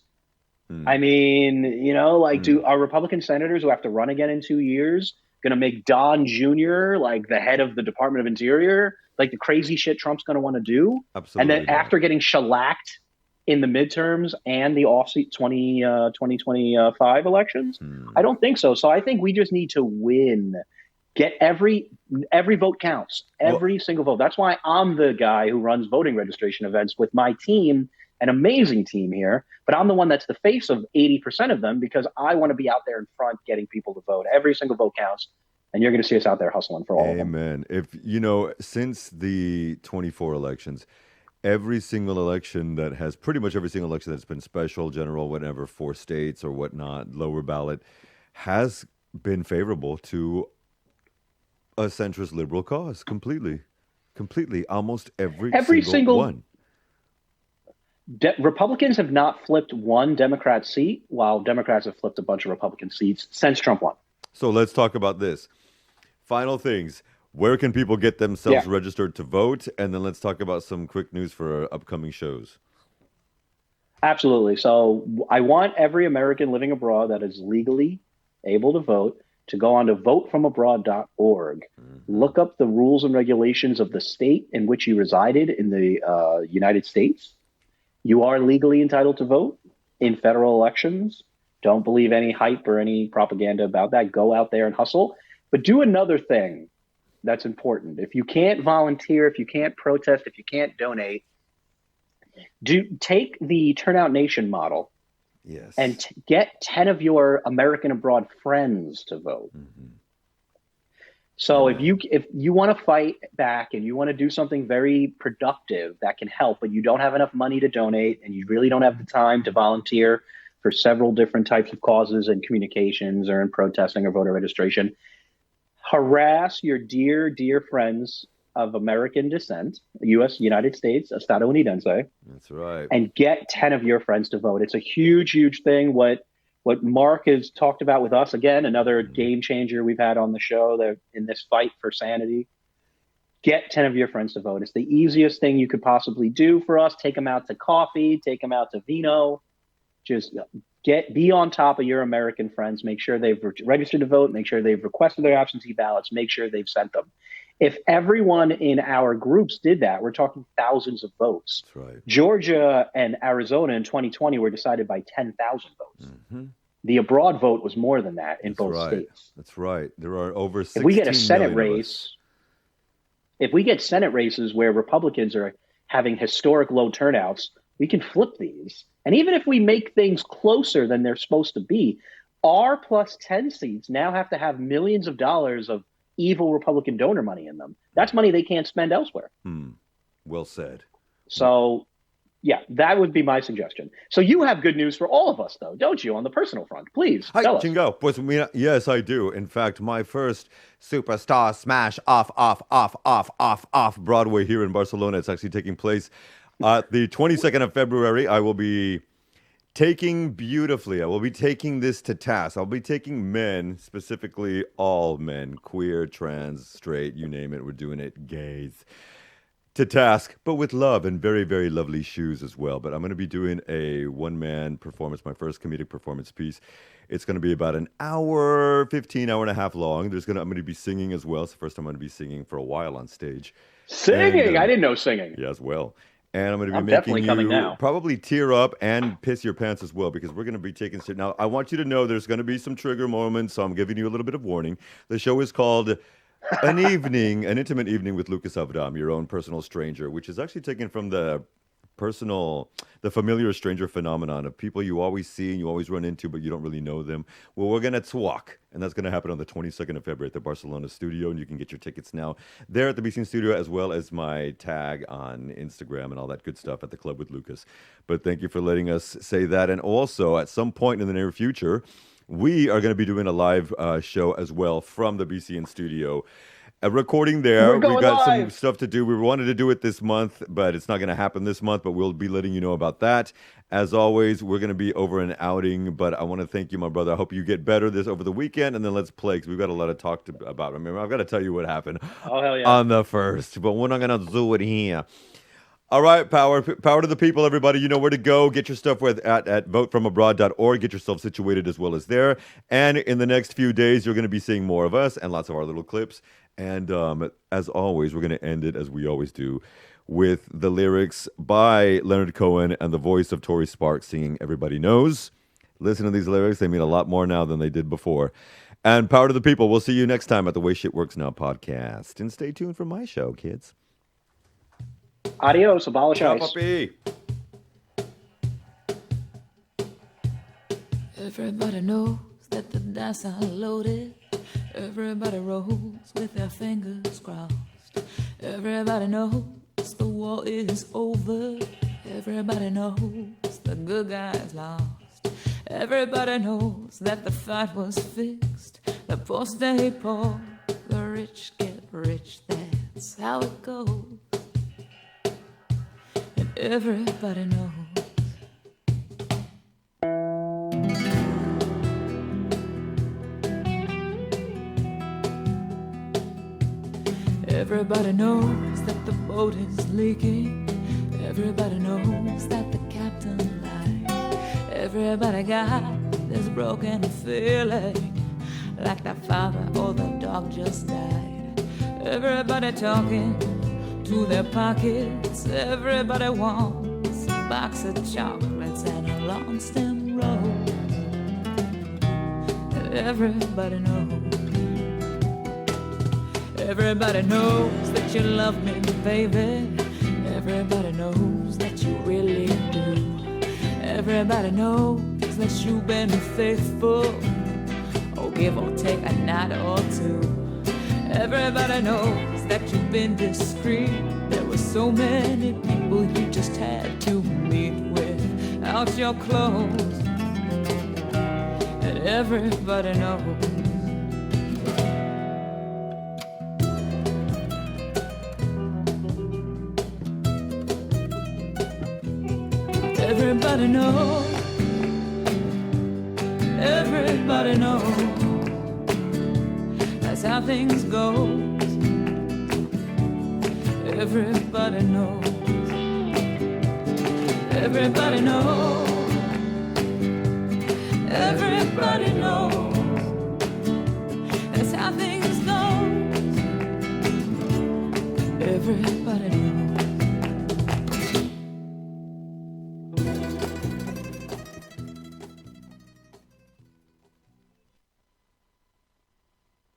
I mean, are Republican senators who have to run again in 2 years going to make Don Jr. The head of the Department of Interior, the crazy shit Trump's going to want to do? Absolutely. And then after getting shellacked in the midterms and the off-seat 2025 elections? I don't think so. So I think we just need to win. Get every vote counts, every single vote. That's why I'm the guy who runs voting registration events with my team, an amazing team here. But I'm the one that's the face of 80% of them because I want to be out there in front getting people to vote. Every single vote counts. And you're going to see us out there hustling for all of them. Amen. If since the 24 elections, every single election pretty much every single election that's been special, general, whatever, for states or whatnot, lower ballot, has been favorable to a centrist liberal cause. Completely. Almost every single one. Republicans have not flipped one Democrat seat, while Democrats have flipped a bunch of Republican seats since Trump won. So let's talk about this. Final things. Where can people get themselves registered to vote? And then let's talk about some quick news for our upcoming shows. Absolutely. So I want every American living abroad that is legally able to vote to go on to votefromabroad.org. Look up the rules and regulations of the state in which you resided in the United States. You are legally entitled to vote in federal elections. Don't believe any hype or any propaganda about that. Go out there and hustle. But do another thing that's important. If you can't volunteer, if you can't protest, if you can't donate, take the Turnout Nation model. Yes. And get 10 of your American abroad friends to vote. So if you want to fight back and you want to do something very productive that can help, but you don't have enough money to donate and you really don't have the time to volunteer for several different types of causes and communications or in protesting or voter registration, harass your dear friends of American descent, United States, Estado Unidense. That's right. And get 10 of your friends to vote. It's a huge thing. What Mark has talked about with us, again, another game changer we've had on the show that in this fight for sanity. Get 10 of your friends to vote. It's the easiest thing you could possibly do for us. Take them out to coffee, take them out to vino. Just be on top of your American friends. Make sure they've registered to vote. Make sure they've requested their absentee ballots. Make sure they've sent them. If everyone in our groups did that, we're talking thousands of votes. That's right. Georgia and Arizona in 2020 were decided by 10,000 votes. The abroad vote was more than that in both states. That's right. There are over 16 If we get a Senate million race, if we get Senate races where Republicans are having historic low turnouts, we can flip these. And even if we make things closer than they're supposed to be, our plus 10 seats now have to have millions of dollars of evil Republican donor money in them. That's money they can't spend elsewhere. Well said. So, yeah, that would be my suggestion. So you have good news for all of us, though, don't you, on the personal front? Please, tell us. Chingo. Pues mira, yes, I do. In fact, my first superstar smash off Broadway here in Barcelona. It's actually taking place the 22nd of February. I will be taking this to task. I'll be taking men, specifically all men, queer, trans, straight, you name it. We're doing it, gays, to task, but with love and very, very lovely shoes as well. But I'm going to be doing a one-man performance, my first comedic performance piece. It's going to be about an hour, 15, hour and a half long. I'm going to be singing as well. It's the first time I'm going to be singing for a while on stage. Singing? I didn't know singing. Yeah, as well. And I'm going to be making you probably tear up and piss your pants as well, because we're going to be taking... Now, I want you to know there's going to be some trigger moments, so I'm giving you a little bit of warning. The show is called An Intimate Evening with Lucas Avram, Your Own Personal Stranger, which is actually taken from the familiar stranger phenomenon of people you always see and you always run into, but you don't really know them. Well, we're going to talk, and that's going to happen on the 22nd of February at the Barcelona studio, and you can get your tickets now there at the BC studio, as well as my tag on Instagram and all that good stuff at the Club with Lucas. But thank you for letting us say that. And also, at some point in the near future, we are going to be doing a live show as well from the BCN studio. A recording there. We got some stuff to do. We wanted to do it this month, but it's not going to happen this month, but we'll be letting you know about that. As always, we're going to be over an outing, but I want to thank you, my brother. I hope you get better this over the weekend, and then let's play, because we've got a lot of talk about. I mean, I've got to tell you what happened on the first, but we're not going to do it here. All right, power to the people, everybody. You know where to go. Get your stuff at votefromabroad.org. Get yourself situated as well as there. And in the next few days, you're going to be seeing more of us and lots of our little clips. And as always, we're going to end it as we always do with the lyrics by Leonard Cohen and the voice of Tori Sparks singing Everybody Knows. Listen to these lyrics. They mean a lot more now than they did before. And power to the people. We'll see you next time at the Way Shit Works Now podcast. And stay tuned for my show, kids. Adios, abolish Ciao, ICE. puppy. Everybody knows that the dice are loaded. Everybody rolls with their fingers crossed. Everybody knows the war is over. Everybody knows the good guys lost. Everybody knows that the fight was fixed. The poor stay poor, the rich get rich. That's how it goes. And everybody knows. Everybody knows that the boat is leaking. Everybody knows that the captain lied. Everybody got this broken feeling, like the father or the dog just died. Everybody talking to their pockets. Everybody wants a box of chocolates and a long stem rose. Everybody knows. Everybody knows that you love me, baby. Everybody knows that you really do. Everybody knows that you've been faithful, oh, give or take a night or two. Everybody knows that you've been discreet. There were so many people you just had to meet without your clothes. And everybody knows. Everybody knows. Everybody knows. That's how things go. Everybody knows. Everybody knows. Everybody knows. That's how things go. Everybody knows.